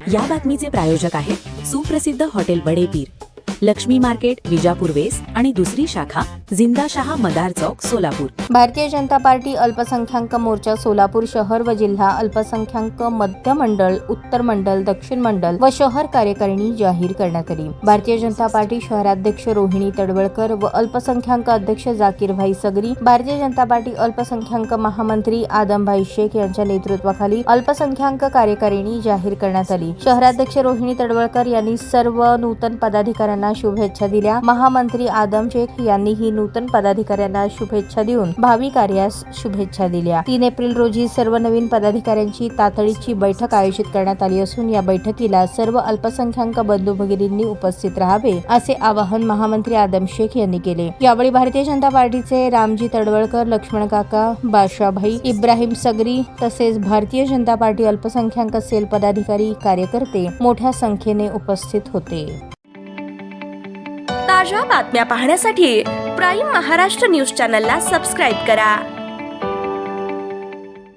या बातमीचे प्रायोजक आहेत सुप्रसिद्ध hotel Badepir, Laxmi market, Vijapur west आणि दुसरी शाखा जिंदाशहा मदार चौक, सोलापूर। भारतीय जनता पार्टी अल्पसंख्याक मोर्चा सोलापूर शहर व जिल्हा अल्पसंख्याक मध्य मंडळ, उत्तर मंडळ, दक्षिण मंडळ व शहर कार्यकारिणी जाहीर करण्यात आली। भारतीय जनता पार्टी शहराध्यक्ष रोहिणी तडवळकर व अल्पसंख्याक अध्यक्ष जाकीर भाई सगरी, भारतीय जनता पार्टी अल्पसंख्याक महामंत्री आदम भाई शेख यांच्या नेतृत्वाखाली अल्पसंख्याक कार्यकारिणी जाहीर करण्यात आली। शहराध्यक्ष रोहिणी तडवळकर यांनी सर्व नूतन पदाधिकाऱ्यांना शुभेच्छा दिल्या। महामंत्री आदम शेख यांनीही नूतन पदाधिकाऱ्यांना शुभेच्छा देऊन भावी कार्यास शुभेच्छा दिल्या। 3 एप्रिल रोजी सर्व नवीन पदाधिकाऱ्यांची तातडीची बैठक आयोजित करण्यात आली असून या बैठकीला सर्व अल्पसंख्याक बंधू भगिनींनी उपस्थित राहावे असे आवाहन महामंत्री आदम शेख यांनी केले। यावेळी भारतीय जनता पार्टीचे रामजी तडवळकर, लक्ष्मण काका, बादशाहभाई, इब्राहिम सगरी तसेच भारतीय जनता पार्टी अल्पसंख्याक सेल पदाधिकारी, कार्यकर्ते मोठ्या संख्येने उपस्थित होते। ताज्या बातम्या पाहण्यासाठी प्राईम महाराष्ट्र न्यूज चॅनलला सबस्क्राईब करा।